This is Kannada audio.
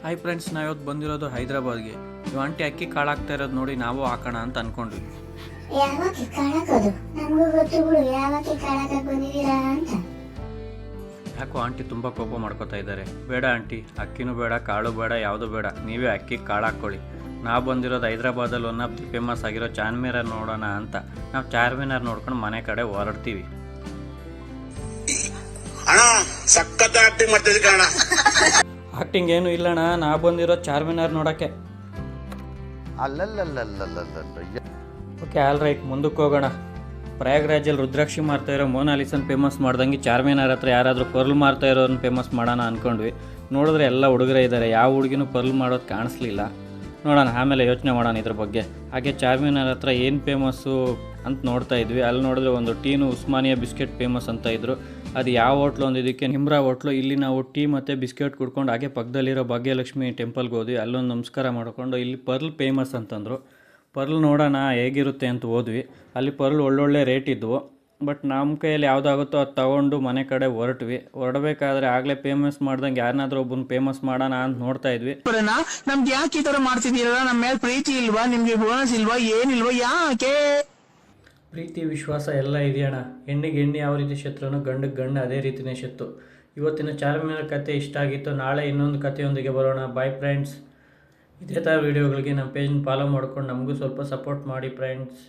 ಹಾಯ್ ಫ್ರೆಂಡ್ಸ್, ನಾವಿವತ್ತು ಬಂದಿರೋದು ಹೈದರಾಬಾದ್ಗೆ. ನೀವು ಆಂಟಿ ಅಕ್ಕಿ ಕಾಳಾಗ್ತಾ ಇರೋದು ನೋಡಿ ನಾವು ಹಾಕೋಣ ಅಂತ ಅಂದ್ಕೊಂಡ್ವಿ. ಯಾವಕ್ಕೆ ಕಾಳಾಕೋದು? ನಮಗೂ ಗೊತ್ತು ಬಿಡು ಯಾವಕ್ಕೆ ಕಾಳಾಕಕ್ಕೆ ಬಂದಿದ್ದೀರಾ ಅಂತ. ಯಾಕೋ ಆಂಟಿ ತುಂಬ ಕೋಪ ಮಾಡ್ಕೋತಾ ಇದ್ದಾರೆ. ಬೇಡ ಆಂಟಿ, ಅಕ್ಕಿನೂ ಬೇಡ, ಕಾಳು ಬೇಡ, ಯಾವುದು ಬೇಡ, ನೀವೇ ಅಕ್ಕಿ ಕಾಳಾಕ್ಕೊಳ್ಳಿ. ನಾವು ಬಂದಿರೋದು ಹೈದರಾಬಾದಲ್ಲಿ ಒನ್ ಆಫ್ ದಿ ಫೇಮಸ್ ಆಗಿರೋ ಚಾರ್ಮಿನಾರ್ ನೋಡೋಣ ಅಂತ. ನಾವು ಚಾರ್ಮಿನಾರ್ ನೋಡ್ಕೊಂಡು ಮನೆ ಕಡೆ ಹೊರಡ್ತೀವಿ. ಆಕ್ಟಿಂಗ್ ಏನು ಇಲ್ಲಣ್ಣ, ನಾ ಬಂದಿರೋ ಚಾರ್ಮಿನಾರ್ ನೋಡೋಕ್ಕೆ. ಓಕೆ, ಆಲ್ ರೈಟ್, ಮುಂದಕ್ಕೆ ಹೋಗೋಣ. ಪ್ರಯಾಗ್ರಾಜಲ್ಲಿ ರುದ್ರಾಕ್ಷಿ ಮಾರ್ತಾ ಇರೋ ಮೋನಾಲಿಸನ್ ಫೇಮಸ್ ಮಾಡ್ದಂಗೆ ಚಾರ್ಮಿನಾರ್ ಹತ್ರ ಯಾರಾದರೂ ಪರ್ಲ್ ಮಾರ್ತಾ ಇರೋರನ್ನ ಫೇಮಸ್ ಮಾಡೋಣ ಅಂದ್ಕೊಂಡ್ವಿ. ನೋಡಿದ್ರೆ ಎಲ್ಲ ಹುಡುಗರೇ ಇದ್ದಾರೆ, ಯಾವ ಹುಡುಗಿನೂ ಪರ್ಲ್ ಮಾಡೋದು ಕಾಣಿಸ್ಲಿಲ್ಲ. ನೋಡೋಣ, ಆಮೇಲೆ ಯೋಚನೆ ಮಾಡೋಣ ಇದ್ರ ಬಗ್ಗೆ. ಹಾಗೆ ಚಾರ್ಮಿನಾರ್ ಹತ್ರ ಏನು ಫೇಮಸ್ಸು ಅಂತ ನೋಡ್ತಾ ಇದ್ವಿ. ಅಲ್ಲಿ ನೋಡಿದ್ರೆ ಒಂದು ಟೀನು ಉಸ್ಮಾನಿಯಾ ಬಿಸ್ಕೆಟ್ ಫೇಮಸ್ ಅಂತ ಇದ್ರು. ಅದು ಯಾವ ಹೋಟ್ಲು ಅಂದಿದ್ದಕ್ಕೆ ನಿಮ್ರಾ ಹೋಟ್ಲು. ಇಲ್ಲಿ ನಾವು ಟೀ ಮತ್ತು ಬಿಸ್ಕೆಟ್ ಕುಡ್ಕೊಂಡು ಹಾಗೆ ಪಕ್ಕದಲ್ಲಿರೋ ಭಾಗ್ಯಲಕ್ಷ್ಮಿ ಟೆಂಪಲ್ಗೆ ಹೋದ್ವಿ. ಅಲ್ಲೊಂದು ನಮಸ್ಕಾರ ಮಾಡಿಕೊಂಡು ಇಲ್ಲಿ ಪರ್ಲ್ ಫೇಮಸ್ ಅಂತಂದರು. ಪರ್ಲ್ ನೋಡೋಣ ಹೇಗಿರುತ್ತೆ ಅಂತ ಹೋದ್ವಿ. ಅಲ್ಲಿ ಪರ್ಲ್ ಒಳ್ಳೊಳ್ಳೆ ರೇಟ್ ಇದ್ವು. ಬಟ್ ನಮ್ಮ ಕೈಯಲ್ಲಿ ಯಾವುದಾಗುತ್ತೋ ಅದು ತೊಗೊಂಡು ಮನೆ ಕಡೆ ಹೊರಡಬೇಕಾದ್ರೆ ಆಗಲೇ ಫೇಮಸ್ ಮಾಡ್ದಂಗೆ ಯಾರನ್ನಾದ್ರೂ ಒಬ್ಬನ ಫೇಮಸ್ ಮಾಡೋಣ ಅಂತ ನೋಡ್ತಾ ಇದ್ವಿ. ನಮ್ಗೆ ಯಾಕೆ ಈ ಥರ ಮಾಡ್ತಿದ್ದೀರಲ್ಲ? ನಮ್ಮ ಮೇಲೆ ಪ್ರೀತಿ ಇಲ್ವಾ? ನಿಮಗೆ ಬೋನಸ್ ಇಲ್ವಾ? ಏನಿಲ್ವಾ? ಯಾಕೆ? ಪ್ರೀತಿ ವಿಶ್ವಾಸ ಎಲ್ಲ ಇದೆಯಣ್ಣ. ಹೆಣ್ಣಿಗೆ ಹೆಣ್ಣು ಯಾವ ರೀತಿ ಶತ್ರುನೋ ಗಂಡಿಗೆ ಗಂಡು ಅದೇ ರೀತಿಯೇ ಶತ್ರು. ಇವತ್ತಿನ ಚಾರ್ಮಿನಾರ್ ಕತೆ ಇಷ್ಟ ಆಗಿತ್ತು. ನಾಳೆ ಇನ್ನೊಂದು ಕಥೆಯೊಂದಿಗೆ ಬರೋಣ. Bye friends. ಇದೇ ಥರ ವೀಡಿಯೋಗಳಿಗೆ ನಮ್ಮ ಪೇಜ್ನ ಫಾಲೋ ಮಾಡ್ಕೊಂಡು ನಮಗೂ ಸ್ವಲ್ಪ ಸಪೋರ್ಟ್ ಮಾಡಿ ಫ್ರೆಂಡ್ಸ್.